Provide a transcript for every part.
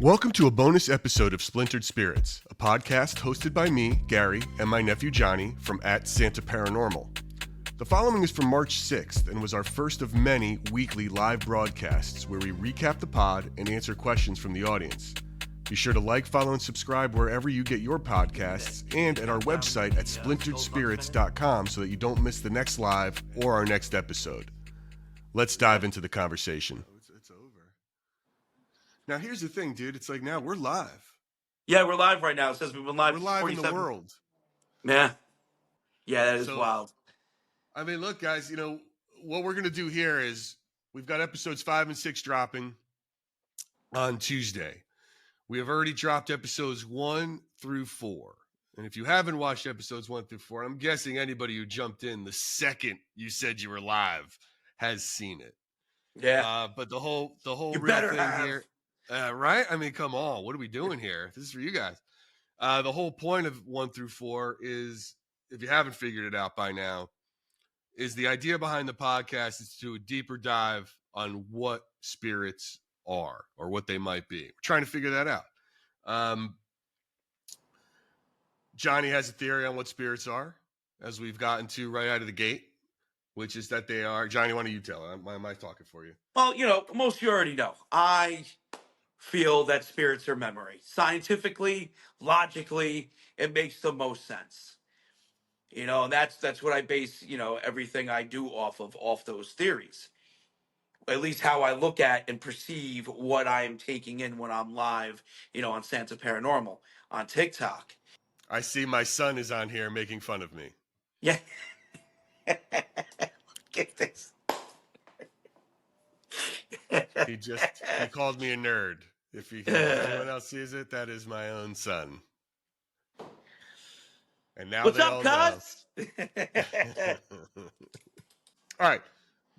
Welcome to a bonus episode of Splintered Spirits, a podcast hosted by me, Gary, and my nephew Johnny from @Santa Paranormal. The following is from March 6th and was our first of many weekly live broadcasts where we recap the pod and answer questions from the audience. Be sure to like, follow, and subscribe wherever you get your podcasts and at our website at splinteredspirits.com so that you don't miss the next live or our next episode. Let's dive into the conversation. It's over. Now, here's the thing, dude. It's like now we're live. Yeah, we're live right now. It says we've been live. We're live 47. in the world. Yeah, that is wild. I mean, look, guys, what we're going to do here is we've got episodes 5 and 6 dropping on Tuesday. We have already dropped episodes 1 through 4. And if you haven't watched episodes 1 through 4, I'm guessing anybody who jumped in the second you said you were live has seen it. Yeah. But the whole You real better thing have. here, right? I mean, come on. What are we doing here? This is for you guys. The whole point of 1 through 4 is, if you haven't figured it out by now, is the idea behind the podcast is to do a deeper dive on what spirits are or what they might be. We're trying to figure that out. Johnny has a theory on what spirits are, as we've gotten to right out of the gate, which is that they are. Johnny, why don't you tell? Am I talking for you? Well, most of you already know. I feel that spirits are memory. Scientifically, logically, it makes the most sense. And that's what I base, everything I do off those theories. At least how I look at and perceive what I am taking in when I'm live, on Santa Paranormal on TikTok. I see my son is on here making fun of me. Yeah. Get this. He called me a nerd. If anyone else sees it, that is my own son. And now What's they up, all cuz? All right.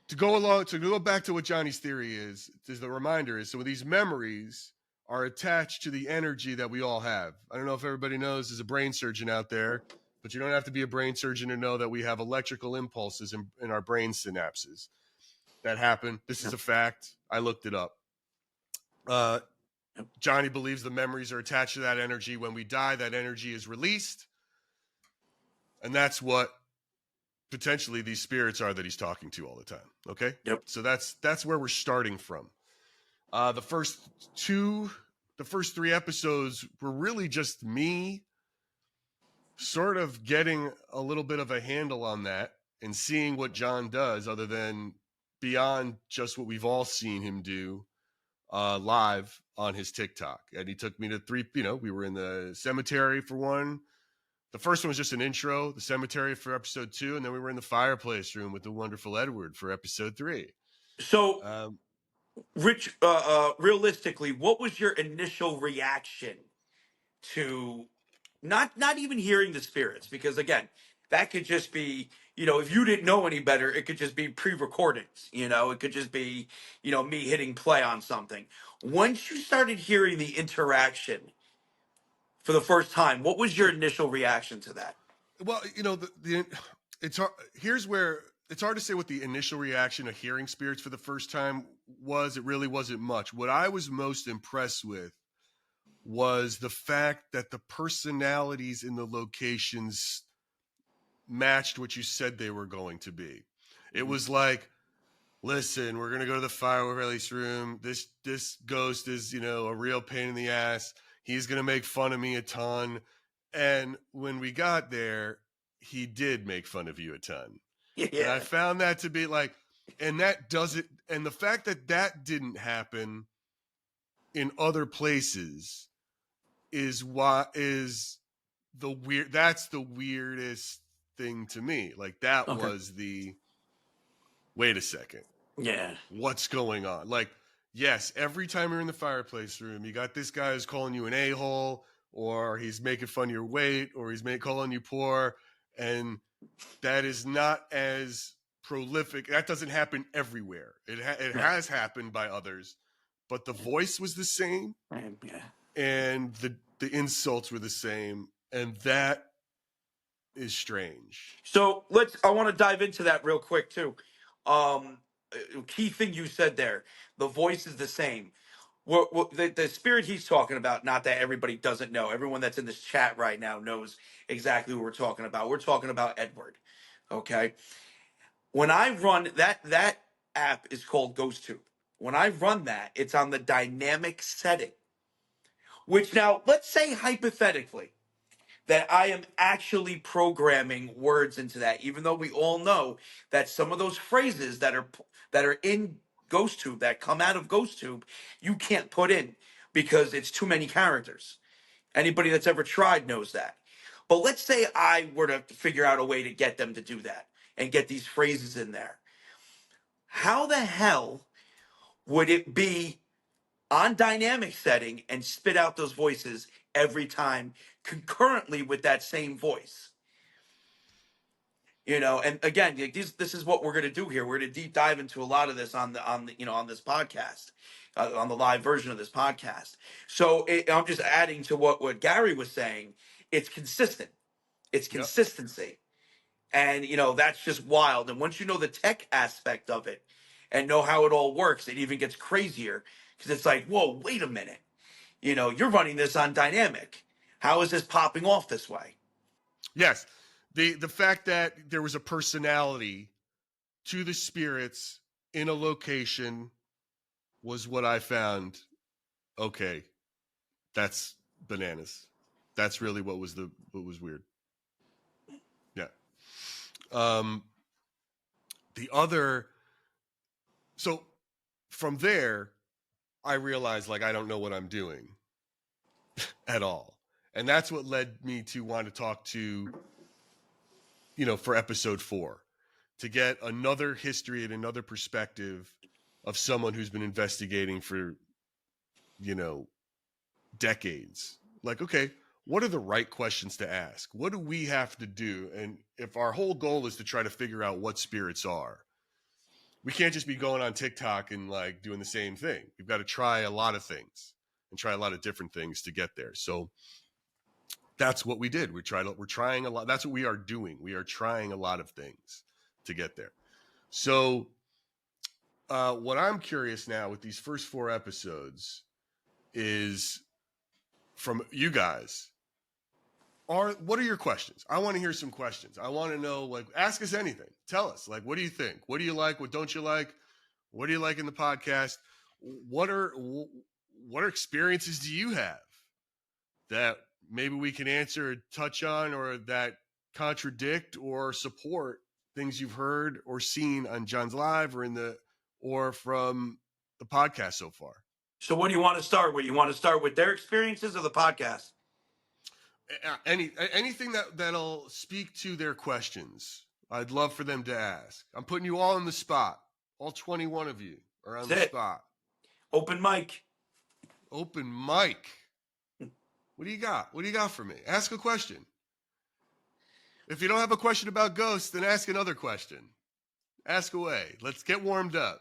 To go back to what Johnny's theory is the reminder is, so these memories are attached to the energy that we all have. I don't know if everybody knows there's a brain surgeon out there, but you don't have to be a brain surgeon to know that we have electrical impulses in our brain synapses that happen. This is a fact. I looked it up. Johnny believes the memories are attached to that energy. When we die, that energy is released. And that's what potentially these spirits are that he's talking to all the time. Okay? Yep. So that's where we're starting from. The first 3 episodes were really just me sort of getting a little bit of a handle on that and seeing what John does, other than beyond just what we've all seen him do live on his TikTok. And he took me to 3, we were in the cemetery for one. The first one was just an intro, the cemetery for episode 2, and then we were in the fireplace room with the wonderful Edward for episode 3. So, Rich, realistically, what was your initial reaction to not even hearing the spirits? Because again, that could just be, if you didn't know any better, it could just be pre-recordings. It could just be, me hitting play on something. Once you started hearing the interaction for the first time, what was your initial reaction to that? Well, it's hard. Here's where it's hard to say what the initial reaction of hearing spirits for the first time was. It really wasn't much. What I was most impressed with was the fact that the personalities in the locations matched what you said they were going to be. It was like, listen, we're going to go to the fireplace room. This ghost is, a real pain in the ass. He's going to make fun of me a ton. And when we got there, he did make fun of you a ton. Yeah. And I found that to be like, and that doesn't, and the fact that didn't happen in other places that's the weirdest thing to me. Like that was wait a second. Yeah. What's going on? Like, yes, every time you're in the fireplace room, you got this guy who's calling you an a-hole, or he's making fun of your weight, or he's calling you poor. And that is not as prolific. That doesn't happen everywhere. It has happened by others, but the voice was the same. Yeah. And the insults were the same. And that is strange. So I want to dive into that real quick too. Key thing you said there, the voice is the same. The spirit he's talking about, not that everybody doesn't know. Everyone that's in this chat right now knows exactly what we're talking about. We're talking about Edward. Okay. When I run that app is called GhostTube. When I run that, it's on the dynamic setting. Which now, let's say hypothetically that I am actually programming words into that, even though we all know that some of those phrases that are in GhostTube, that come out of GhostTube, you can't put in because it's too many characters. Anybody that's ever tried knows that. But let's say I were to figure out a way to get them to do that and get these phrases in there. How the hell would it be on dynamic setting and spit out those voices every time concurrently with that same voice? And again, like, this is what we're going to do here. We're going to deep dive into a lot of this on this podcast, on the live version of this podcast. So I'm just adding to what Gary was saying. It's consistent. It's Yep. consistency. And that's just wild. And once you know the tech aspect of it and know how it all works, it even gets crazier, because it's like, whoa, wait a minute. You're running this on dynamic. How is this popping off this way? Yes. The fact that there was a personality to the spirits in a location was what I found. Okay, that's bananas. That's really what was weird. Yeah. The other, so from there, I realized, like, I don't know what I'm doing at all. And that's what led me to want to talk to, for episode 4, to get another history and another perspective of someone who's been investigating for, decades. Like, okay, what are the right questions to ask? What do we have to do? And if our whole goal is to try to figure out what spirits are, we can't just be going on TikTok and like doing the same thing. We've got to try a lot of things and try a lot of different things to get there. So that's what we did. We're trying a lot. That's what we are doing. We are trying a lot of things to get there. So what I'm curious now with these first 4 episodes is from you guys. What are your questions? I want to hear some questions. I want to know, like, ask us anything. Tell us, like, what do you think? What do you like? What don't you like? What do you like in the podcast? What are experiences do you have that maybe we can answer or touch on, or that contradict or support things you've heard or seen on John's Live or from the podcast so far? So what do you want to start with? You want to start with their experiences or the podcast? Anything that'll speak to their questions. I'd love for them to ask. I'm putting you all on the spot. All 21 of you are on the spot. Open mic. Open mic. What do you got? What do you got for me? Ask a question. If you don't have a question about ghosts, then ask another question. Ask away. Let's get warmed up.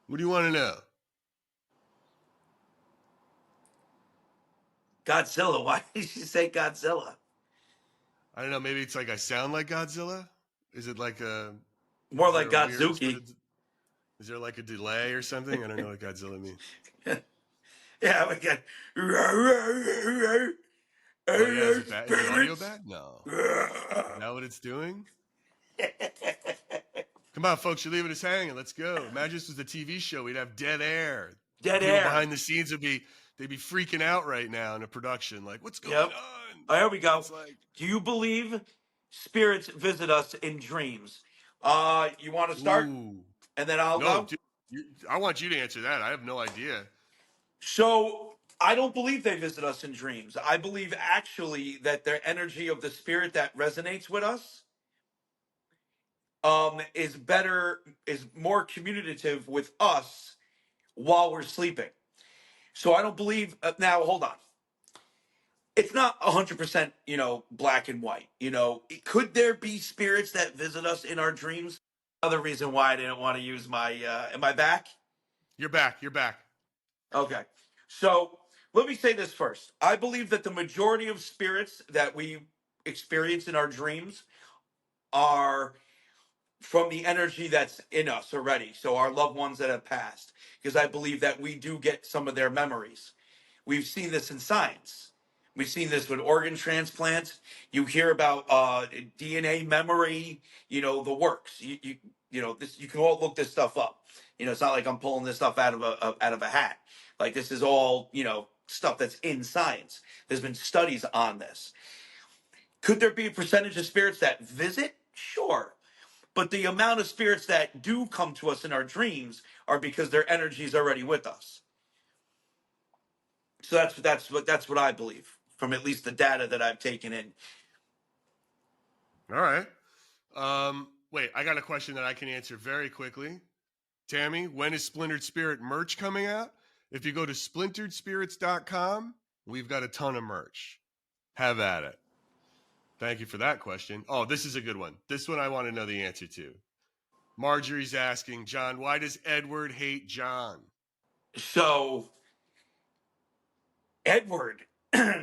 What do you want to know? Godzilla. Why did you say Godzilla? I don't know. Maybe it's like I sound like Godzilla. Is it like more like Godzuki? Sort of, is there like a delay or something? I don't know what Godzilla means. Yeah, we got. Oh, yeah, is the audio bad? No. Is that what it's doing? Come on, folks, you're leaving us hanging. Let's go. Imagine this was a TV show. We'd have dead air. Dead People air. behind the scenes they'd be freaking out right now in a production. Like, what's going on? Oh, here we go. Like, do you believe spirits visit us in dreams? You want to start? Ooh. And then I'll go? Dude, I want you to answer that. I have no idea. So I don't believe they visit us in dreams. I believe actually that their energy of the spirit that resonates with us is more communicative with us while we're sleeping. So I don't believe now hold on. It's not 100%, black and white. Could there be spirits that visit us in our dreams? Another reason why I didn't want to use my am I back? You're back. Okay. So let me say this first. I believe that the majority of spirits that we experience in our dreams are from the energy that's in us already. So our loved ones that have passed, because I believe that we do get some of their memories. We've seen this in science. We've seen this with organ transplants. You hear about DNA memory, the works. This, you can all look this stuff up. It's not like I'm pulling this stuff out of a hat. Like, this is all, stuff that's in science. There's been studies on this. Could there be a percentage of spirits that visit? Sure. But the amount of spirits that do come to us in our dreams are because their energy is already with us. So that's what I believe from at least the data that I've taken in. All right. Wait, I got a question that I can answer very quickly. Tammy, when is Splintered Spirit merch coming out? If you go to splinteredspirits.com, we've got a ton of merch. Have at it. Thank you for that question. Oh, this is a good one. This one I want to know the answer to. Marjorie's asking, John, why does Edward hate John? So Edward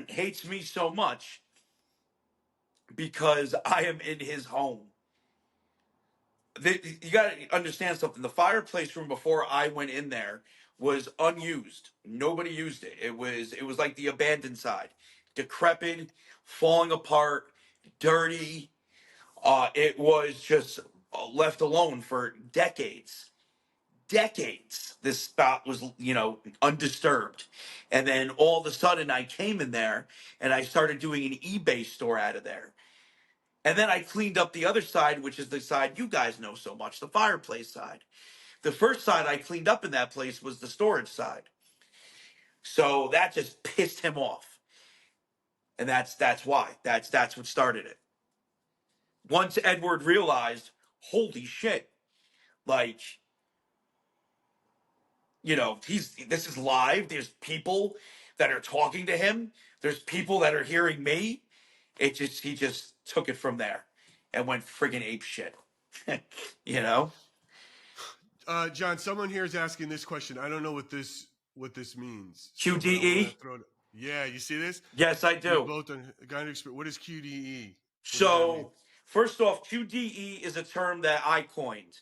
hates me so much because I am in his home. You got to understand something. The fireplace room before I went in there was unused. Nobody used it. It was like the abandoned side, decrepit, falling apart, dirty. It was just left alone for decades. Decades. This spot was, undisturbed. And then all of a sudden I came in there and I started doing an eBay store out of there. And then I cleaned up the other side, which is the side you guys know so much, the fireplace side. The first side I cleaned up in that place was the storage side. So that just pissed him off. And that's why. That's what started it. Once Edward realized, holy shit, like, this is live. There's people that are talking to him. There's people that are hearing me. He just took it from there and went friggin' ape shit. you know? John, someone here is asking this question. I don't know what this means. So QDE? Yeah, you see this? Yes, I do. Both on what is QDE? So, first off, QDE is a term that I coined.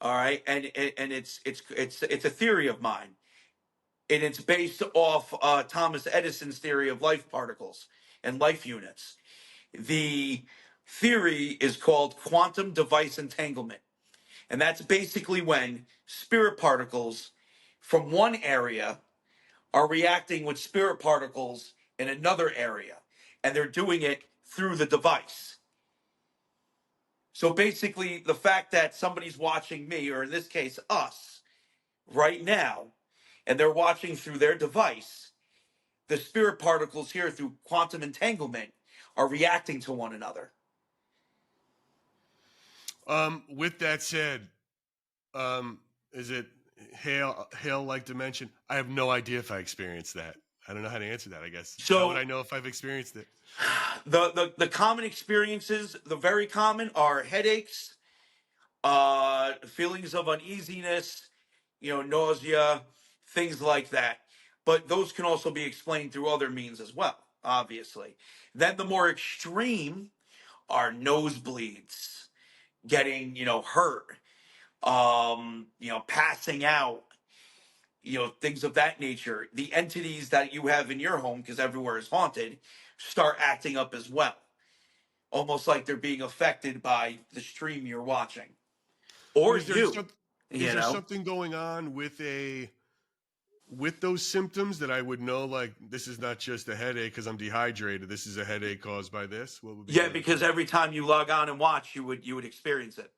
All right, and it's a theory of mine, and it's based off Thomas Edison's theory of life particles and life units. The theory is called quantum device entanglement, and that's basically when spirit particles from one area are reacting with spirit particles in another area, and they're doing it through the device. So basically, the fact that somebody's watching me, or in this case, us, right now, and they're watching through their device, the spirit particles here through quantum entanglement are reacting to one another. With that said, is it hail-like dimension? I have no idea if I experienced that. I don't know how to answer that, I guess. So, how would I know if I've experienced it? The common experiences, the very common, are headaches, feelings of uneasiness, nausea, things like that. But those can also be explained through other means as well, obviously. Then the more extreme are nosebleeds, getting, hurt, passing out, things of that nature. The entities that you have in your home, because everywhere is haunted, start acting up as well. Almost like they're being affected by the stream you're watching. Or is there something going on with those symptoms that I would know, like, this is not just a headache because I'm dehydrated. This is a headache caused by this? What would be because every time you log on and watch, you would experience it.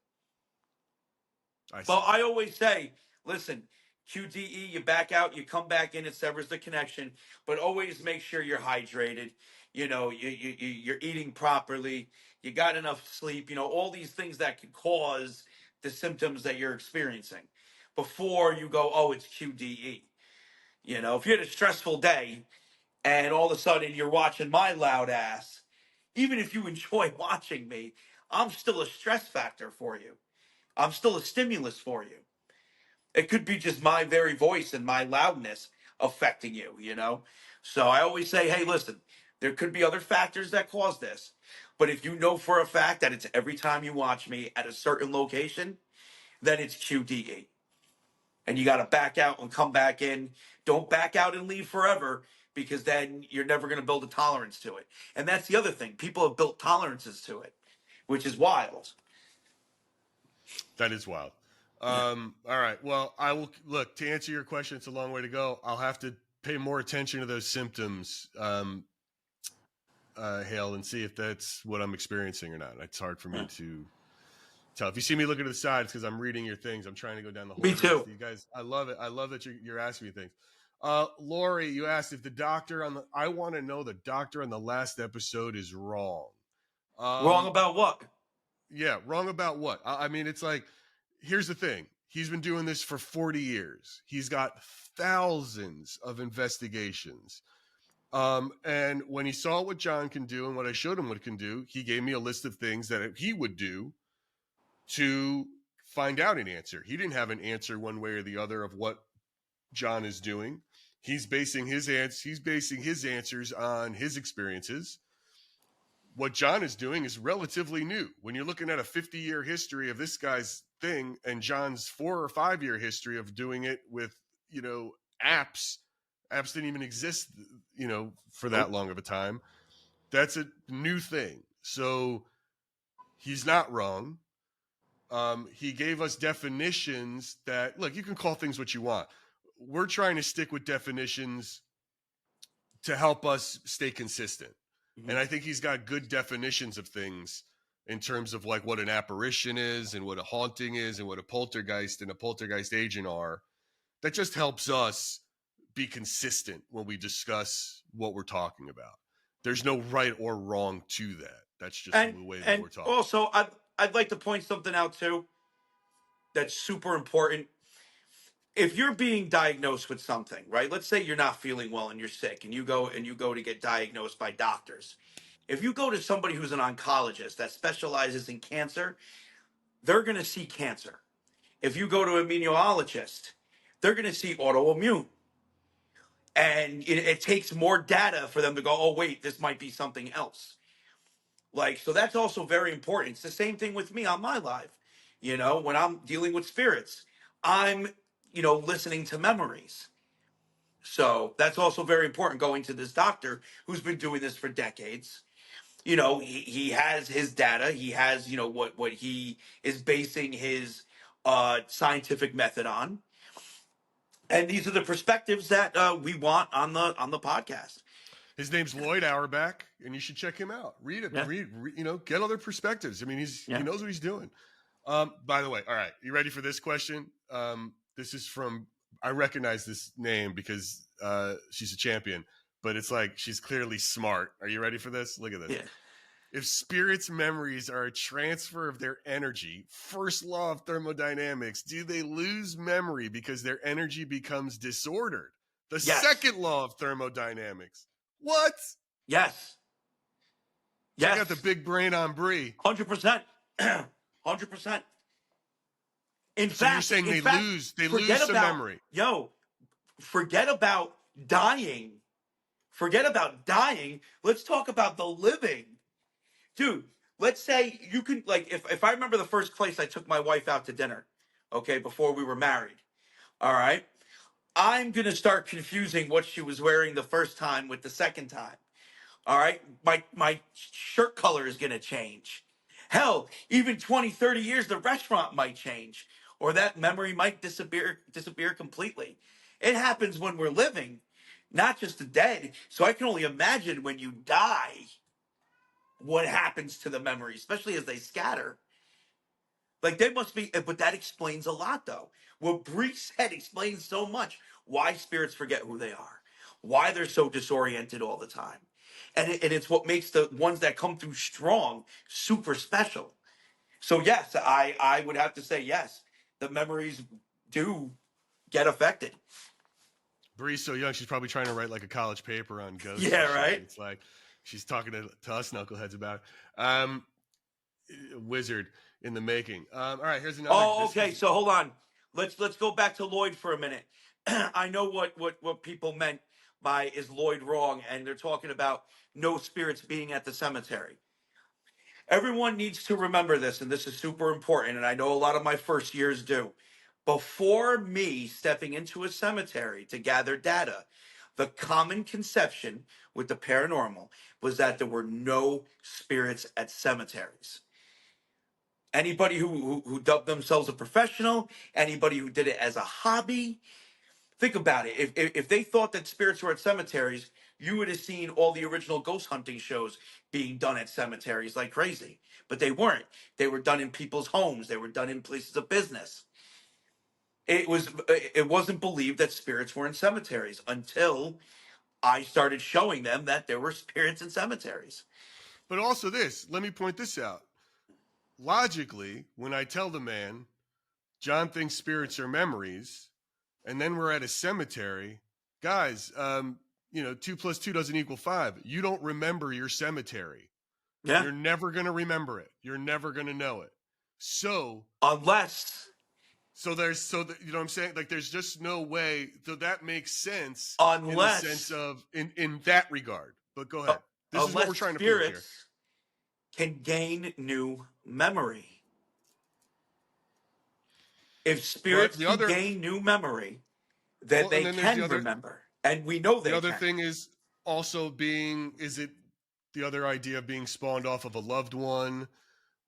Well, I always say, listen, QDE, you back out, you come back in, it severs the connection, but always make sure you're hydrated. You're eating properly, you got enough sleep, all these things that could cause the symptoms that you're experiencing before you go, oh, it's QDE. If you had a stressful day and all of a sudden you're watching my loud ass, even if you enjoy watching me, I'm still a stress factor for you. I'm still a stimulus for you. It could be just my very voice and my loudness affecting you, So I always say, hey, listen, There could be other factors that cause this. But if you know for a fact that it's every time you watch me at a certain location, then it's QDE. And you got to back out and come back in. Don't back out and leave forever, because then you're never going to build a tolerance to it. And that's the other thing. People have built tolerances to it, which is wild. That is wild. Yeah. All right. Well, I will look to answer your question. It's a long way to go. I'll have to pay more attention to those symptoms, Hale, and see if that's what I'm experiencing or not. It's hard for me to tell. If you see me looking to the side, it's because I'm reading your things. I'm trying to go down the whole Me too. list. You guys, I love it. I love that you're asking me things. Lori, you asked if the doctor I want to know the doctor on the last episode is wrong. Wrong about what? Yeah, wrong about what? I mean, it's like, here's the thing. He's been doing this for 40 years. He's got thousands of investigations. And when he saw what John can do and what I showed him what it can do, he gave me a list of things that he would do to find out an answer. He didn't have an answer one way or the other of what John is doing. He's basing his answers on his experiences. What John is doing is relatively new. When you're looking at a 50-year history of this guy's thing and John's 4 or 5-year history of doing it with, apps didn't even exist, for that long of a time. That's a new thing. So he's not wrong. He gave us definitions that, look, you can call things what you want. We're trying to stick with definitions to help us stay consistent. Mm-hmm. And I think he's got good definitions of things in terms of like what an apparition is and what a haunting is and what a poltergeist and a poltergeist agent are. That just helps us be consistent when we discuss what we're talking about. There's no right or wrong to that. That's just the way that we're talking. Also, I'd like to point something out too that's super important. If you're being diagnosed with something, right? Let's say you're not feeling well and you're sick and you go to get diagnosed by doctors. If you go to somebody who's an oncologist that specializes in cancer, they're going to see cancer. If you go to an immunologist, they're going to see autoimmune. And it takes more data for them to go, oh, wait, this might be something else. So that's also very important. It's the same thing with me on my live. When I'm dealing with spirits, I'm, listening to memories. So that's also very important, going to this doctor who's been doing this for decades. He has his data. He has, what he is basing his scientific method on. And these are the perspectives that we want on the podcast. His name's Lloyd Auerbach, and you should check him out. Read it. Yeah. Read, get other perspectives. I mean, he knows what he's doing. By the way, all right, you ready for this question? This is from, I recognize this name because she's a champion, but it's like she's clearly smart. Are you ready for this? Look at this. Yeah. If spirits' memories are a transfer of their energy, first law of thermodynamics, do they lose memory because their energy becomes disordered? The second law of thermodynamics. What? Yes. Check out the big brain on Bree. 100%. 100%. In so fact, you're saying they lose some memory. Forget about dying. Forget about dying. Let's talk about the living. Dude, let's say you can, if I remember the first place I took my wife out to dinner, okay, before we were married, all right, I'm going to start confusing what she was wearing the first time with the second time, all right? My shirt color is going to change. Hell, even 20, 30 years, the restaurant might change, or that memory might disappear completely. It happens when we're living, not just the dead. So I can only imagine when you die, what happens to the memory, especially as they scatter. They must be, but that explains a lot, though. What Bree said explains so much. Why spirits forget who they are, why they're so disoriented all the time. And it's what makes the ones that come through strong super special. So yes, I would have to say yes, the memories do get affected. Bree's so young, she's probably trying to write a college paper on ghosts. Yeah, right? It's like she's talking to us knuckleheads about it. Wizard in the making. All right, here's another. Oh, okay. So hold on. Let's go back to Lloyd for a minute. I know what people meant by Is Lloyd Wrong? And they're talking about no spirits being at the cemetery. Everyone needs to remember this, and this is super important, and I know a lot of my first years do. Before me stepping into a cemetery to gather data, the common conception with the paranormal was that there were no spirits at cemeteries. Anybody who dubbed themselves a professional, anybody who did it as a hobby, think about it. If they thought that spirits were at cemeteries, you would have seen all the original ghost hunting shows being done at cemeteries like crazy. But they weren't. They were done in people's homes. They were done in places of business. It wasn't believed that spirits were in cemeteries until I started showing them that there were spirits in cemeteries. But also this, let me point this out. Logically, when I tell the man, John thinks spirits are memories, and then we're at a cemetery, guys, 2 plus 2 doesn't equal 5. You don't remember your cemetery. Yeah. You're never going to remember it. You're never going to know it. So unless you know what I'm saying? Like, there's just no way. So that makes sense unless in the sense of in that regard. But go ahead. This is what we're trying to prove here. Can gain new memory. If spirits can gain new memory, then they can remember. And we know they can. The other thing is also is it the other idea of being spawned off of a loved one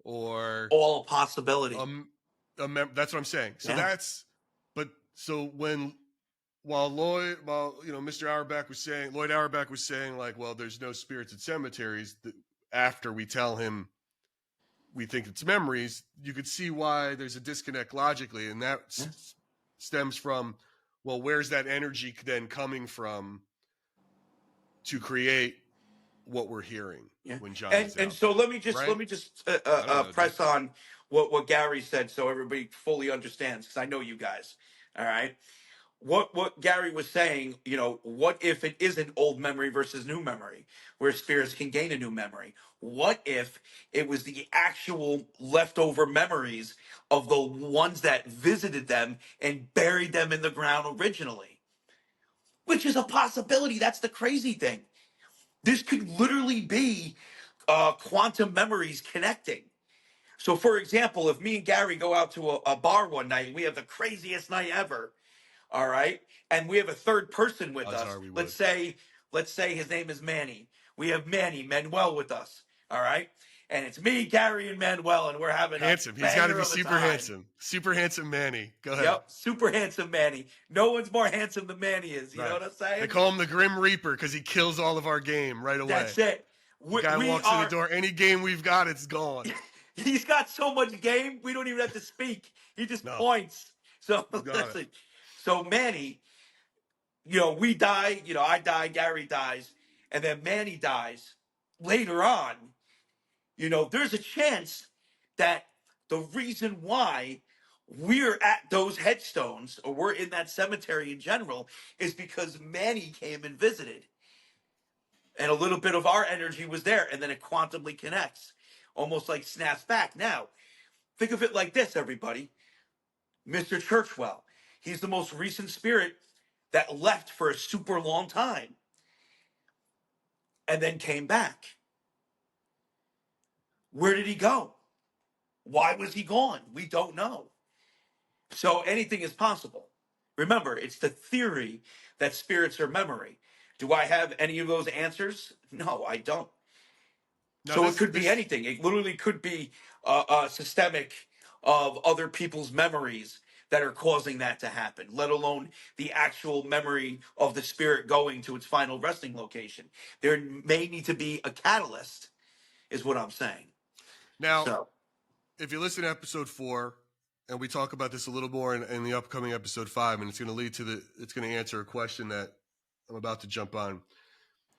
or all a possibility? That's what I'm saying. So while Mr. Auerbach was saying, Lloyd Auerbach was saying, like, well, there's no spirits at cemeteries. After we tell him we think it's memories, you could see why there's a disconnect logically. And that stems from, well, where's that energy then coming from to create what we're hearing when John is out? And so let me just press on what Gary said so everybody fully understands, because I know you guys. All right. What Gary was saying, what if it is an old memory versus new memory, where spirits can gain a new memory? What if it was the actual leftover memories of the ones that visited them and buried them in the ground originally? Which is a possibility. That's the crazy thing. This could literally be quantum memories connecting. So, for example, if me and Gary go out to a bar one night and we have the craziest night ever, all right, and we have a third person with us. Let's say his name is Manny. We have Manuel with us, all right, and it's me, Gary, and Manuel, and we're having handsome. He's got to be super handsome Manny. Go ahead. Yep, super handsome Manny. No one's more handsome than Manny is. You know what I'm saying? They call him the Grim Reaper because he kills all of our game right away. That's it. Guy walks in the door. Any game we've got, it's gone. He's got so much game, we don't even have to speak. He just points. So listen. So Manny, we die, I die, Gary dies, and then Manny dies later on. There's a chance that the reason why we're at those headstones or we're in that cemetery in general is because Manny came and visited. And a little bit of our energy was there, and then it quantumly connects, almost like snaps back. Now, think of it like this, everybody. Mr. Churchwell. He's the most recent spirit that left for a super long time and then came back. Where did he go? Why was he gone? We don't know. So anything is possible. Remember, it's the theory that spirits are memory. Do I have any of those answers? No, I don't. So it could be anything. It literally could be systemic of other people's memories that are causing that to happen, let alone the actual memory of the spirit going to its final resting location. There may need to be a catalyst, is what I'm saying. Now, if you listen to episode 4, and we talk about this a little more in the upcoming episode 5, and it's going to answer a question that I'm about to jump on.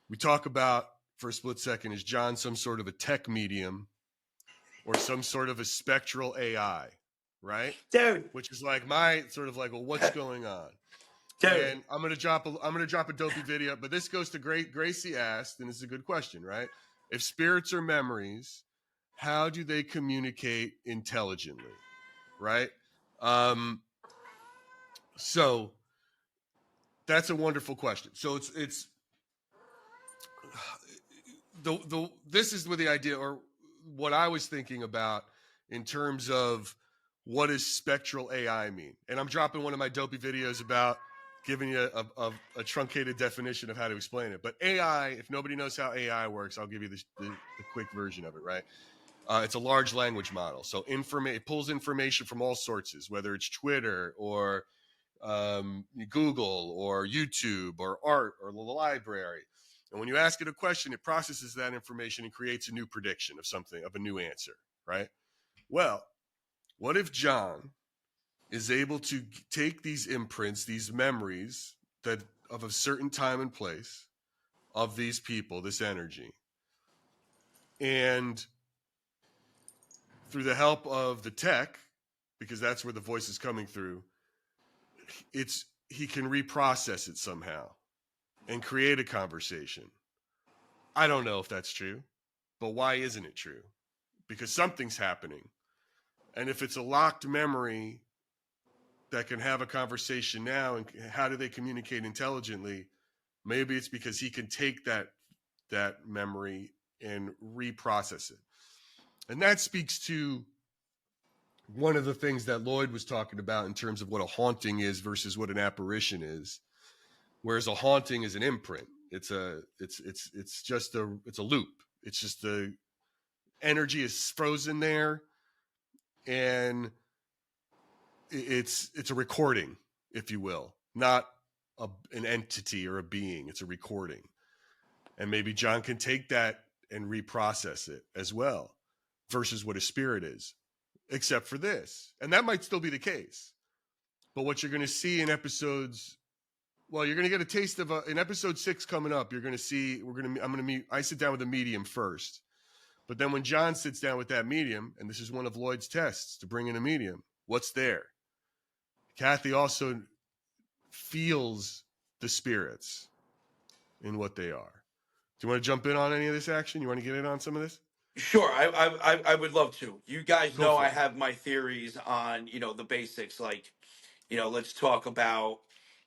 We talk about, for a split second, is John some sort of a tech medium or some sort of a spectral AI? Right, dude. Which is like my sort of like, well, what's going on? Dude. And I'm gonna drop a dopey video, but this goes to Gracie asked, and this is a good question, right? If spirits are memories, how do they communicate intelligently, right? So That's a wonderful question. So it's this is where the idea, or what I was thinking about in terms of what does spectral AI mean. And I'm dropping one of my dopey videos about giving you a truncated definition of how to explain it. But AI, if nobody knows how AI works, I'll give you the quick version of it, right? It's a large language model. So it pulls information from all sources, whether it's Twitter or Google or YouTube or art or the library. And when you ask it a question, it processes that information and creates a new prediction of something, of a new answer, right? Well, what if John is able to take these imprints, these memories that of a certain time and place of these people, this energy, and through the help of the tech, because that's where the voice is coming through, he can reprocess it somehow and create a conversation. I don't know if that's true, but why isn't it true? Because something's happening. And if it's a locked memory that can have a conversation now, and how do they communicate intelligently? Maybe it's because he can take that memory and reprocess it. And that speaks to one of the things that Lloyd was talking about in terms of what a haunting is versus what an apparition is. Whereas a haunting is an imprint. It's a loop. It's just the energy is frozen there, and it's a recording, if you will, not an entity or a being. It's a recording. And maybe John can take that and reprocess it as well, versus what a spirit is, except for this. And that might still be the case. But what you're going to see in episodes, well, you're going to get a taste of in episode 6 coming up. You're going to see, I sit down with a medium first. But then when John sits down with that medium, and this is one of Lloyd's tests to bring in a medium, what's there? Kathy also feels the spirits in what they are. Do you want to jump in on any of this action? You want to get in on some of this? Sure, I would love to. You guys Go know for I it. have my theories on, the basics, like, let's talk about,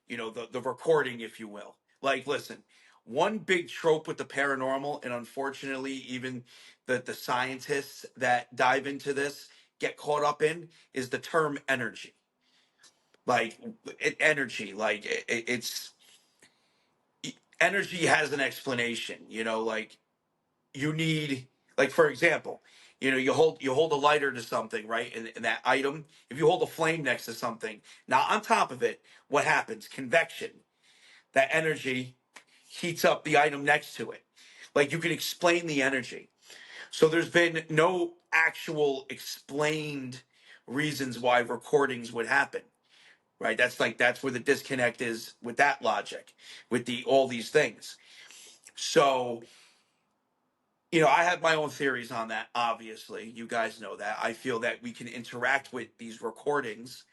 the recording, if you will. Like, listen, one big trope with the paranormal, and unfortunately, even the scientists that dive into this get caught up in, is the term energy. Like, energy, like, energy has an explanation, like, you need, like, for example, you hold a lighter to something, right? And that item, if you hold a flame next to something, now on top of it, what happens? Convection. That energy heats up the item next to it. Like, you can explain the energy. So there's been no actual explained reasons why recordings would happen. Right? That's where the disconnect is with that logic, with all these things. So I have my own theories on that, obviously. You guys know that. I feel that we can interact with these recordings,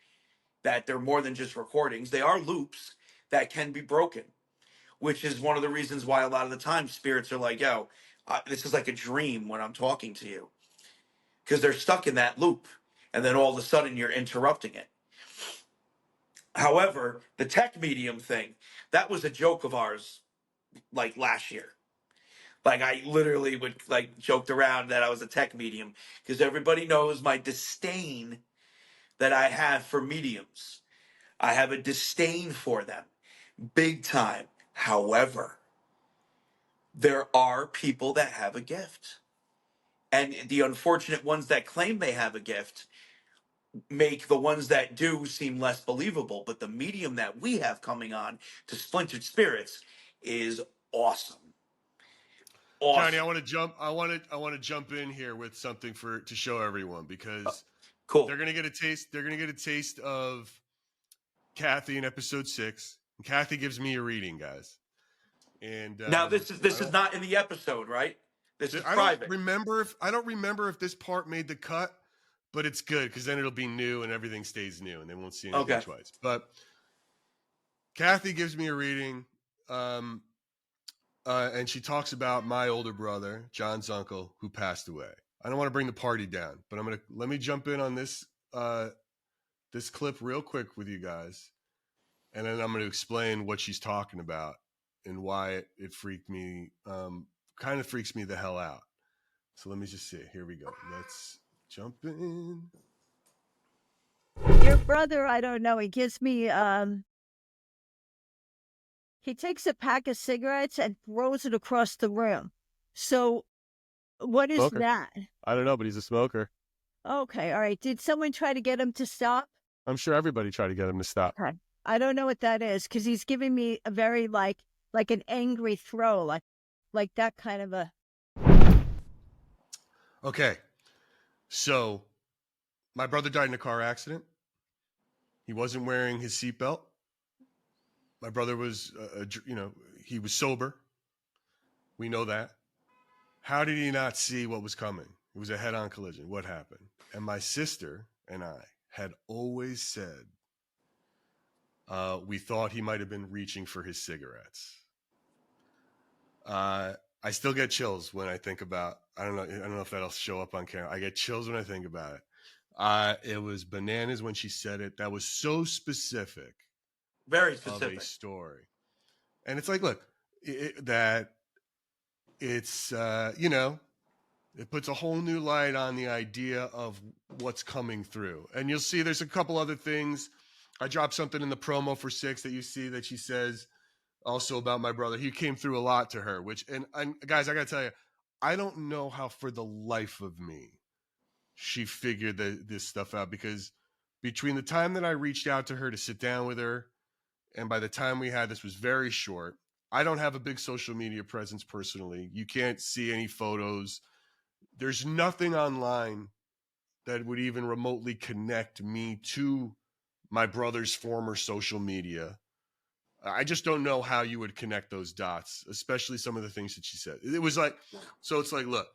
that they're more than just recordings. They are loops that can be broken, which is one of the reasons why a lot of the time spirits are like, yo, this is like a dream when I'm talking to you. Because they're stuck in that loop. And then all of a sudden you're interrupting it. However, the tech medium thing, that was a joke of ours like last year. Like, I literally would like joked around that I was a tech medium because everybody knows my disdain that I have for mediums. I have a disdain for them, big time. However, there are people that have a gift. And the unfortunate ones that claim they have a gift make the ones that do seem less believable. But the medium that we have coming on to Splintered Spirits is awesome. Johnny, Awesome. I want to jump in here with something to show everyone, because Cool. they're gonna get a taste of Kathy in episode 6. And Kathy gives me a reading, guys. And Now this is not in the episode, right? This is I don't private. remember if this part made the cut, but it's good because then it'll be new and everything stays new and they won't see anything Okay. twice. But Kathy gives me a reading, and she talks about my older brother, John's uncle, who passed away. I don't want to bring the party down, but let me jump in on this clip real quick with you guys. and then I'm going to explain what she's talking about and why it freaked me, kind of freaks me the hell out. So let me just see. Here we go. Let's jump in. Your brother, I don't know, he gives me, he takes a pack of cigarettes and throws it across the room. So, what is Smoker. that? I don't know, but he's a smoker. Okay, all right. Did someone try to get him to stop? I'm sure everybody tried to get him to stop. Okay. I don't know what that is because he's giving me a very like an angry throw, like that kind of a. Okay. So my brother died in a car accident. He wasn't wearing his seatbelt. My brother was, he was sober. We know that. How did he not see what was coming? It was a head-on collision. What happened? And my sister and I had always said we thought he might have been reaching for his cigarettes. I still get chills when I think about. I don't know if that'll show up on camera. I get chills when I think about it. It was bananas when she said it. That was so specific. Very Of specific. a story. And it's like, look, that it's, it puts a whole new light on the idea of what's coming through. And you'll see there's a couple other things. I dropped something in the promo for 6 that you see that she says also about my brother. He came through a lot to her, which, and guys, I got to tell you, I don't know how for the life of me she figured this stuff out, because between the time that I reached out to her to sit down with her and by the time we had this was very short. I don't have a big social media presence personally. You can't see any photos. There's nothing online that would even remotely connect me to my brother's former social media. I just don't know how you would connect those dots, especially some of the things that she said. It was like, so it's like, look,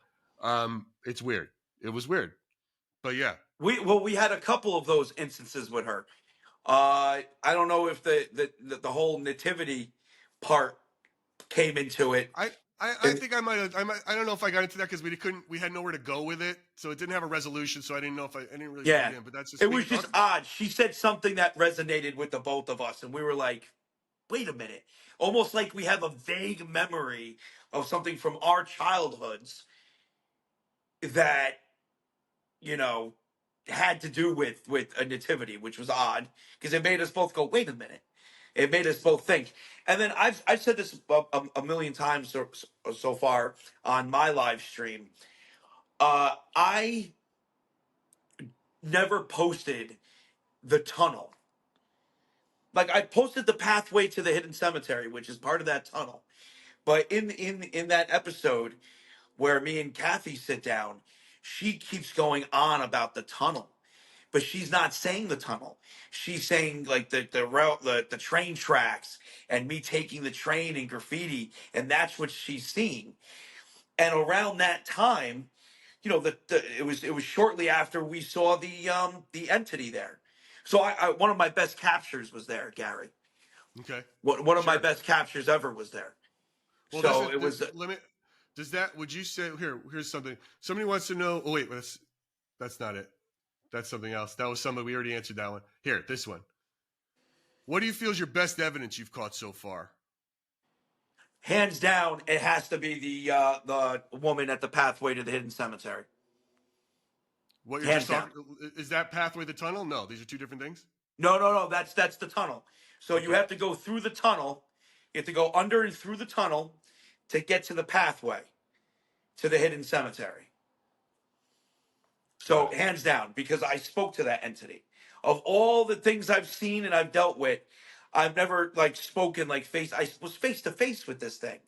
it's weird. It was weird, but yeah. We had a couple of those instances with her. I don't know if the whole nativity part came into it. I think I might have. I don't know if I got into that because we had nowhere to go with it, so it didn't have a resolution. So I didn't know if I didn't really Yeah, dig in. But that's just it me. was just odd. She said something that resonated with the both of us, and we were like, "Wait a minute!" Almost like we have a vague memory of something from our childhoods that you know had to do with a nativity, which was odd because it made us both go, "Wait a minute." It made us both think. And then I've said this a million times so far on my live stream. I never posted the tunnel. Like I posted the pathway to the hidden cemetery, which is part of that tunnel. But in that episode where me and Kathy sit down, she keeps going on about the tunnel, but she's not saying the tunnel. She's saying like the route, the train tracks, and me taking the train and graffiti, and that's what she's seeing. And around that time, it was shortly after we saw the entity there. So I one of my best captures was there, Gary. Okay. One of my Sure. best captures ever was there. Well, this So is it was let me. Does that? Would you say here's something? Somebody wants to know. Oh wait, that's not it. That's something else. That was somebody we already answered that one. Here, this one. What do you feel is your best evidence you've caught so far? hands down. It has to be the woman at the pathway to the hidden cemetery. What you're Hands just down. talking is that pathway the tunnel? No, these are two different things. No. That's the tunnel. So you Okay. have to go through the tunnel. You have to go under and through the tunnel to get to the pathway to the hidden cemetery. So Got it. hands down, because I spoke to that entity. Of all the things I've seen and I've dealt with, I've never like spoken like face. I was face to face with this thing.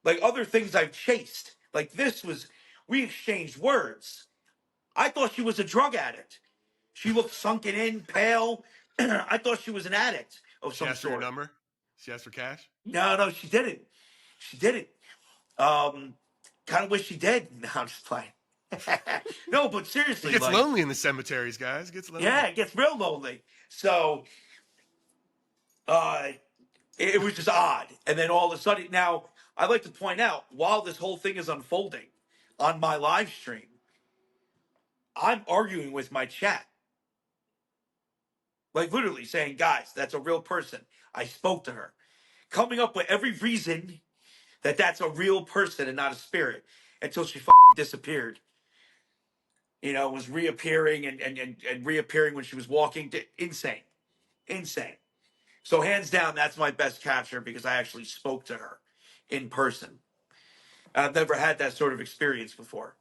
Like other things I've chased. Like this was, we exchanged words. I thought she was a drug addict. She looked sunken in, pale. I thought she was an addict of She some asked for your sort. number. She asked for cash. No, she didn't. She didn't. Um, kind of wish she did. No, I'm just playing. No, but It seriously, gets like, lonely in the cemeteries, guys. It gets lonely. yeah, it gets real lonely. So, uh, it was just odd. And then all of a sudden, now I'd like to point out while this whole thing is unfolding on my live stream, I'm arguing with my chat. Like literally saying, guys, that's a real person. I spoke to her. Coming up with every reason that that's a real person and not a spirit until she disappeared. Was reappearing and reappearing when she was walking. Insane. Insane. So hands down, that's my best capture because I actually spoke to her in person. I've never had that sort of experience before,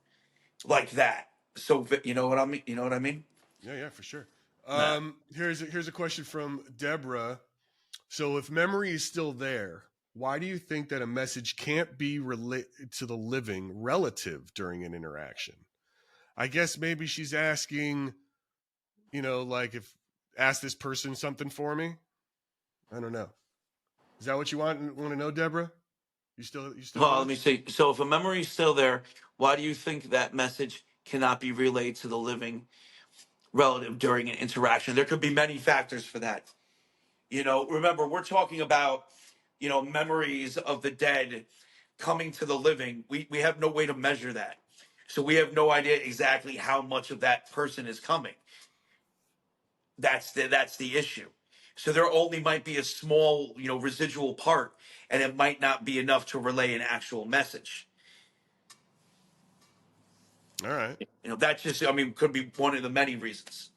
like that. So you know what I mean? You know what I mean? Yeah, for sure. Nah. Here's a question from Deborah. So if memory is still there, why do you think that a message can't be related to the living relative during an interaction? I guess maybe she's asking, like if ask this person something for me. I don't know. Is that what you want to know, Deborah? You still Well, with let me us? see. So if a memory is still there, why do you think that message cannot be relayed to the living relative during an interaction? There could be many factors for that. Remember, we're talking about, memories of the dead coming to the living. We have no way to measure that. So we have no idea exactly how much of that person is coming. That's the issue. So there only might be a small, residual part, and it might not be enough to relay an actual message. All right. That's just, could be one of the many reasons.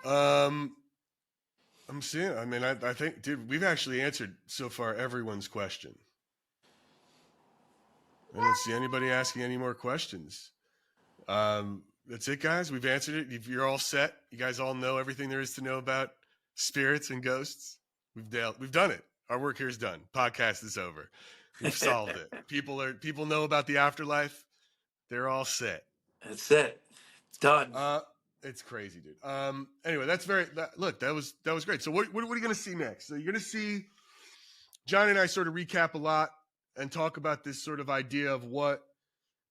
I'm seeing. I think, dude, we've actually answered so far everyone's question. I don't see anybody asking any more questions. That's it, guys. We've answered it. If you're all set, you guys all know everything there is to know about spirits and ghosts. We've done it. Our work here is done. Podcast is over. We've solved it. People know about the afterlife. They're all set. That's it. Done. It's crazy, dude. Anyway, that was great. So what are you gonna see next? So you're gonna see John and I sort of recap a lot and talk about this sort of idea of what,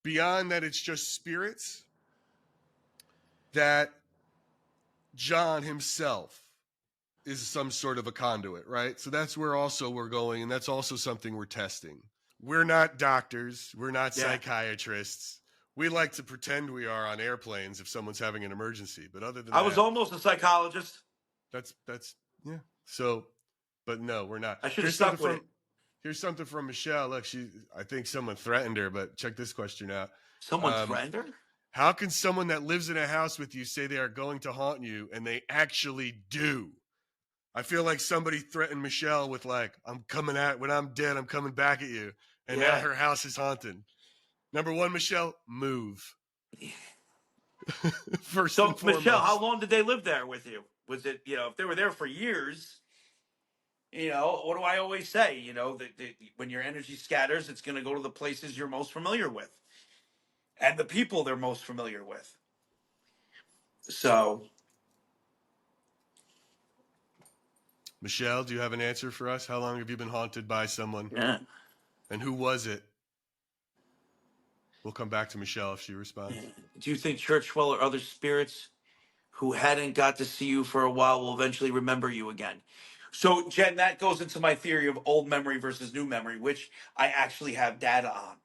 beyond that it's just spirits, that John himself is some sort of a conduit, right? So that's where also we're going, and that's also something we're testing. We're not doctors. We're not psychiatrists. We like to pretend we are on airplanes if someone's having an emergency, but other than that, I was almost a psychologist. That's yeah. So, but no, we're not. I should have stuck with it. Here's something from Michelle. Look, I think someone threatened her, but check this question out. Someone threatened her? How can someone that lives in a house with you say they are going to haunt you and they actually do? I feel like somebody threatened Michelle with like, when I'm dead, I'm coming back at you. And now her house is haunted. Number one, Michelle, move. First so, and foremost. Michelle, how long did they live there with you? Was it, if they were there for years, what do I always say? That when your energy scatters, it's going to go to the places you're most familiar with and the people they're most familiar with. So, Michelle, do you have an answer for us? How long have you been haunted by someone? yeah. And who was it? We'll come back to Michelle if she responds. Do you think Churchwell or other spirits who hadn't got to see you for a while will eventually remember you again? So, Jen, that goes into my theory of old memory versus new memory, which I actually have data on.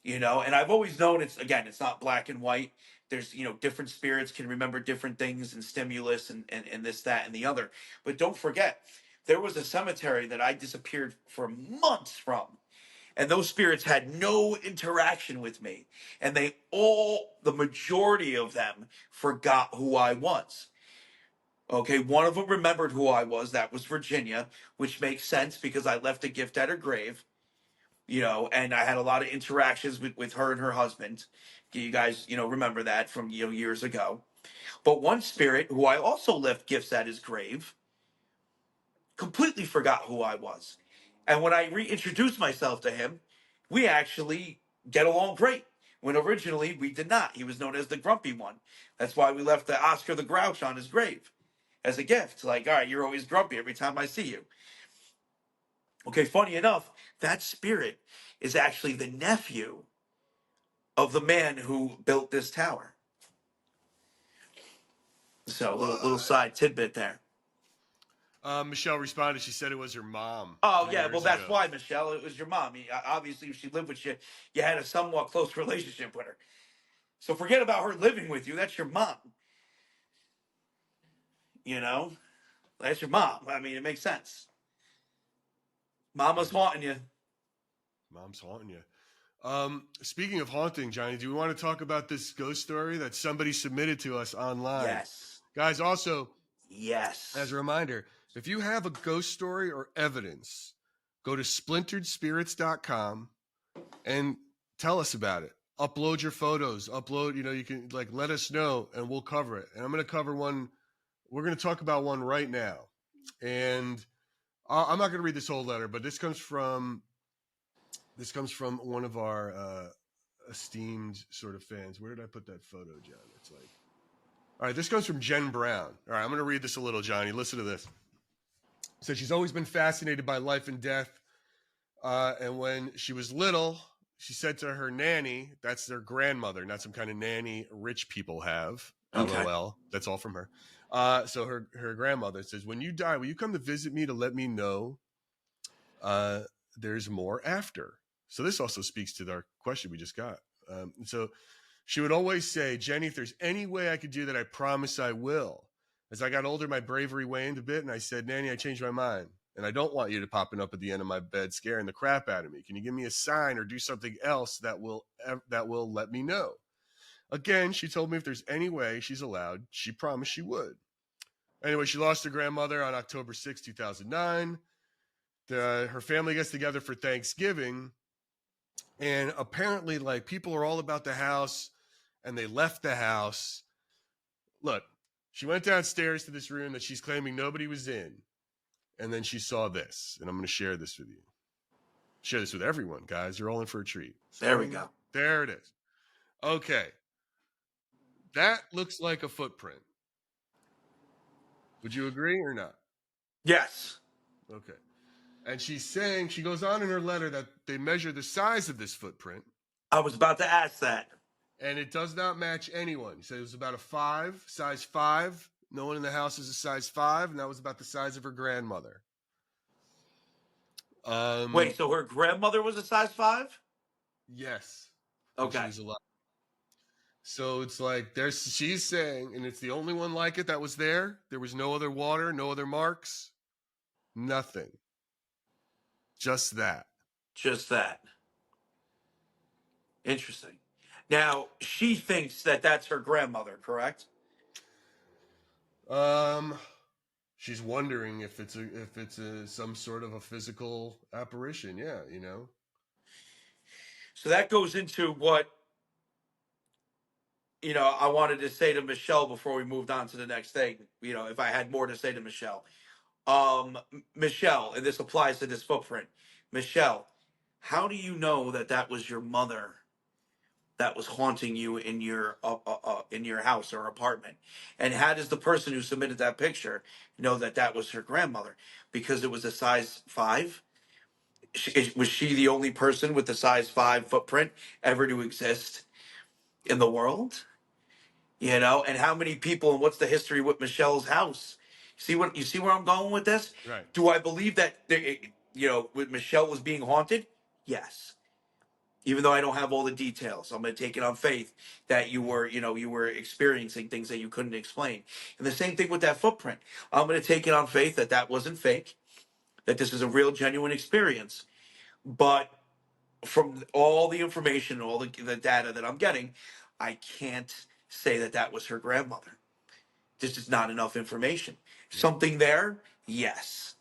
And I've always known it's not black and white. There's, different spirits can remember different things and stimulus and this, that, and the other. But don't forget, there was a cemetery that I disappeared for months from. And those spirits had no interaction with me. And the majority of them forgot who I was. Okay, one of them remembered who I was. That was Virginia, which makes sense because I left a gift at her grave. And I had a lot of interactions with her and her husband. You guys, remember that from, years ago. But one spirit who I also left gifts at his grave completely forgot who I was. And when I reintroduced myself to him, we actually get along great. When originally we did not. He was known as the grumpy one. That's why we left the Oscar the Grouch on his grave as a gift. Like, all right, you're always grumpy every time I see you. Okay, funny enough, that spirit is actually the nephew of the man who built this tower. So, little side tidbit there. Michelle responded. She said it was her mom. Oh, yeah. Well, that's why, Michelle. It was your mom. Obviously, if she lived with you, you had a somewhat close relationship with her. So forget about her living with you. That's your mom. You know, that's your mom. I mean, it makes sense. Mama's haunting you. Mom's haunting you. Speaking of haunting, Johnny, do we want to talk about this ghost story that somebody submitted to us online? Yes. Guys, also, Yes. as a reminder, if you have a ghost story or evidence, go to splinteredspirits.com and tell us about it. Upload your photos. You can let us know and we'll cover it. And I'm going to cover one. We're going to talk about one right now. And I'm not going to read this whole letter, but this comes from one of our esteemed sort of fans. Where did I put that photo, John? It's like, all right, this comes from Jen Brown. All right, I'm going to read this a little, Johnny. Listen to this. So she's always been fascinated by life and death. And when she was little, she said to her nanny, that's their grandmother, not some kind of nanny rich people have. Okay. LOL. That's all from her. So her grandmother says, when you die, will you come to visit me to let me know there's more after? So this also speaks to our question we just got. So she would always say, Jenny, if there's any way I could do that, I promise I will. As I got older, my bravery waned a bit, and I said, Nanny, I changed my mind. And I don't want you to popping up at the end of my bed scaring the crap out of me. Can you give me a sign or do something else that will let me know? Again, she told me if there's any way she's allowed, she promised she would. Anyway, she lost her grandmother on October 6, 2009. Her family gets together for Thanksgiving. And apparently, people are all about the house, and they left the house. Look, she went downstairs to this room that she's claiming nobody was in. And then she saw this, and I'm going to share this with you. Share this with everyone, guys. You're all in for a treat. There we go. There it is. Okay. That looks like a footprint. Would you agree or not? Yes. Okay. And she's saying, she goes on in her letter that they measure the size of this footprint. I was about to ask that. And it does not match anyone. He said it was about a 5, size 5. No one in the house is a size 5, and that was about the size of her grandmother. Wait, so her grandmother was a size 5? Yes. Okay. She was alive. So it's like she's saying, and it's the only one like it that was there. There was no other water, no other marks, nothing. Just that. Just that. Interesting. Now, she thinks that that's her grandmother, correct? She's wondering if it's some sort of a physical apparition. Yeah, So that goes into what I wanted to say to Michelle before we moved on to the next thing. If I had more to say to Michelle. Michelle, and this applies to this footprint. Michelle, how do you know that that was your mother that was haunting you in your house or apartment? And how does the person who submitted that picture know that that was her grandmother? Because it was a size 5. Was she the only person with the size 5 footprint ever to exist in the world? And how many people, and what's the history with Michelle's house? You see where I'm going with this? Right. Do I believe that with Michelle was being haunted? Yes. Even though I don't have all the details, I'm going to take it on faith that you were experiencing things that you couldn't explain. And the same thing with that footprint. I'm going to take it on faith that that wasn't fake, that this is a real, genuine experience. But from all the information, all the data that I'm getting, I can't say that that was her grandmother. This is not enough information. Something there, yes.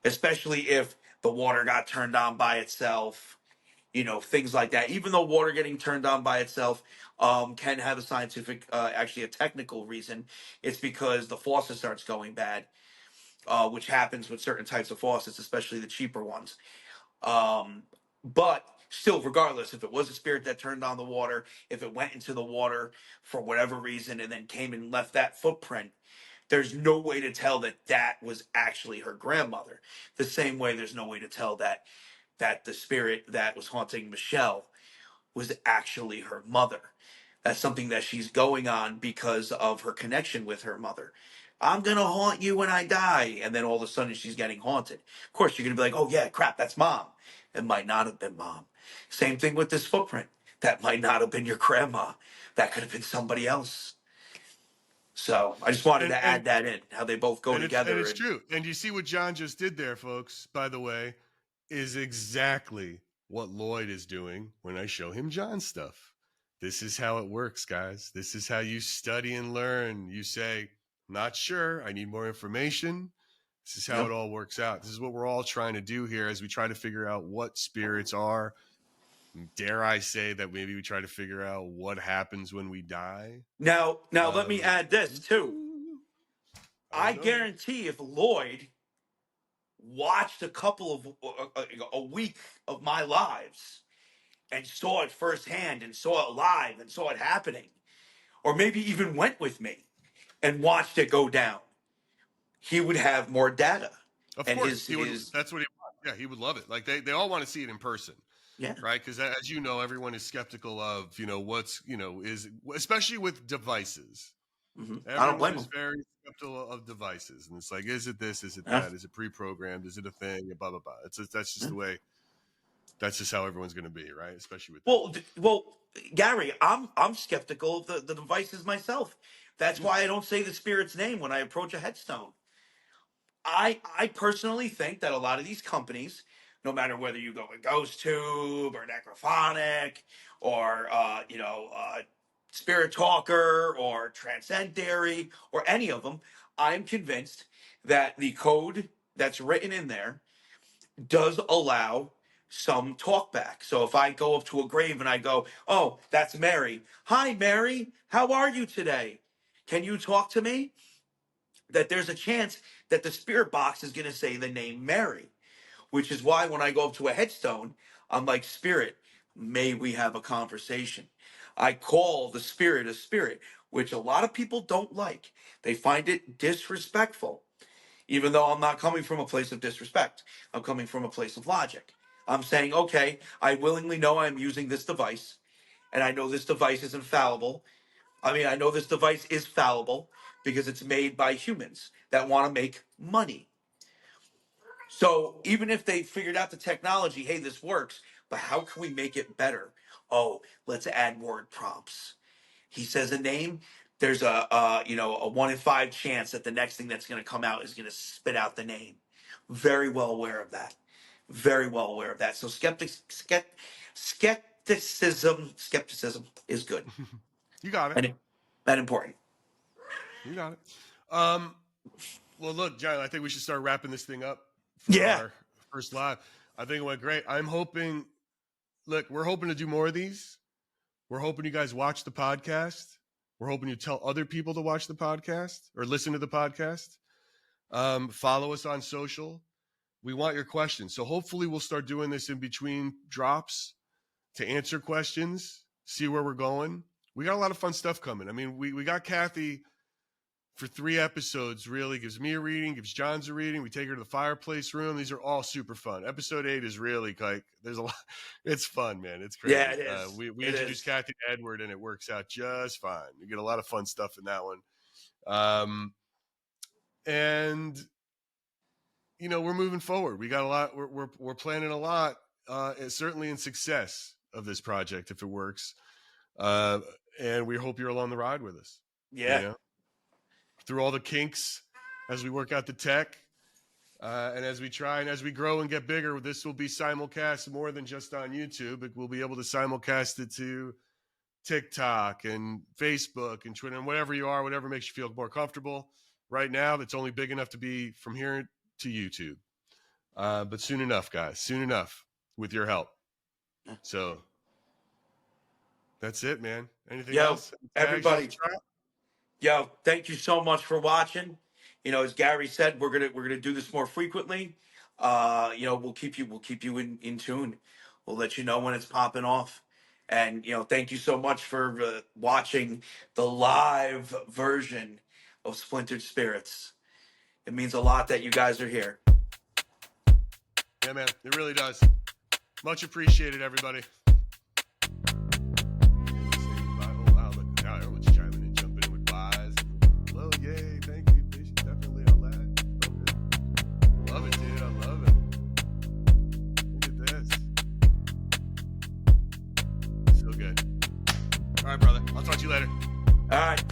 Especially if the water got turned on by itself, things like that. Even though water getting turned on by itself can have a scientific, actually a technical reason. It's because the faucet starts going bad, which happens with certain types of faucets, especially the cheaper ones. But still, regardless, if it was a spirit that turned on the water, if it went into the water for whatever reason and then came and left that footprint, there's no way to tell that that was actually her grandmother. The same way there's no way to tell that the spirit that was haunting Michelle was actually her mother. That's something that she's going on because of her connection with her mother. I'm going to haunt you when I die. And then all of a sudden she's getting haunted. Of course, you're going to be like, oh, yeah, crap, that's mom. It might not have been mom. Same thing with this footprint. That might not have been your grandma. That could have been somebody else. So I just wanted And- to add that in, how they both go and together. it's true. And you see what John just did there, folks, by the way, is exactly what Lloyd is doing when I show him John's stuff. This is how it works, guys. This is how you study and learn. You say, not sure, I need more information. This is how Yep. it all works out. This is what we're all trying to do here as we try to figure out what spirits are. Dare I say that maybe we try to figure out what happens when we die? Now let me add this too. I don't know. guarantee if Lloyd watched a week of my lives and saw it firsthand and saw it live and saw it happening, or maybe even went with me and watched it go down, he would have more data. Of And course, he would, his- that's what he wants. Yeah, he would love it. Like they all want to see it in person. Yeah. Right, because as you know, everyone is skeptical of what's is especially with devices. Mhm. I Everyone don't blame is him. very skeptical of devices, and it's like, is it this? Is it Yeah. that? Is it pre-programmed? Is it a thing? Blah blah blah. That's just the way. That's just how everyone's going to be, right? Especially with Well, Gary, I'm skeptical of the devices myself. That's why I don't say the spirit's name when I approach a headstone. I personally think that a lot of these companies, no matter whether you go with GhostTube or Necrophonic or Spirit Talker or Transcendary or any of them, I'm convinced that the code that's written in there does allow some talkback. So if I go up to a grave and I go, "Oh, that's Mary. Hi, Mary. How are you today? Can you talk to me?" That there's a chance that the spirit box is going to say the name Mary, which is why when I go up to a headstone, I'm like, "Spirit, may we have a conversation?" I call the spirit a spirit, which a lot of people don't like. They find it disrespectful, even though I'm not coming from a place of disrespect. I'm coming from a place of logic. I'm saying, okay, I willingly know I'm using this device, and I know this device is infallible. I know this device is fallible because it's made by humans that want to make money. So even if they figured out the technology, hey, this works, but how can we make it better? Oh, let's add word prompts. He says a name, there's a 1 in 5 chance that the next thing that's going to come out is going to spit out the name. Very well aware of that. Very well aware of that. So skepticism is good you got it. and important. You got it. Well, look, John, I think we should start wrapping this thing up for Yeah. our first live. I think it went great. I'm hoping. Look, we're hoping to do more of these. We're hoping you guys watch the podcast. We're hoping you tell other people to watch the podcast or listen to the podcast. Follow us on social. We want your questions. So hopefully we'll start doing this in between drops to answer questions, see where we're going. We got a lot of fun stuff coming. I mean, we got Kathy for 3 episodes, really gives me a reading, gives John's a reading. We take her to the fireplace room. These are all super fun. Episode 8 is really like, there's a lot. It's fun, man. It's crazy. Yeah, it is. We It introduced is. Kathy to Edward, and it works out just fine. You get a lot of fun stuff in that one. And we're moving forward. We got a lot. We're planning a lot, certainly in success of this project if it works. And we hope you're along the ride with us. Yeah. Through all the kinks as we work out the tech, and as we try and as we grow and get bigger, this will be simulcast more than just on YouTube. We'll be able to simulcast it to TikTok and Facebook and Twitter and whatever makes you feel more comfortable. Right now, that's only big enough to be from here to YouTube. But soon enough, guys, soon enough with your help. So that's it, man. Anything else? Everybody. Yo, thank you so much for watching. As Gary said, we're gonna do this more frequently. We'll keep you in tune. We'll let you know when it's popping off. And thank you so much for watching the live version of Splintered Spirits. It means a lot that you guys are here. Yeah, man, it really does. Much appreciated, everybody. Oh wow, look now everyone's chiming in, jumping in with buys. Hello, yay, thank you, patient, definitely all that. Okay. Love it, dude. I love it. Look at this. So good. All right, brother. I'll talk to you later. All right.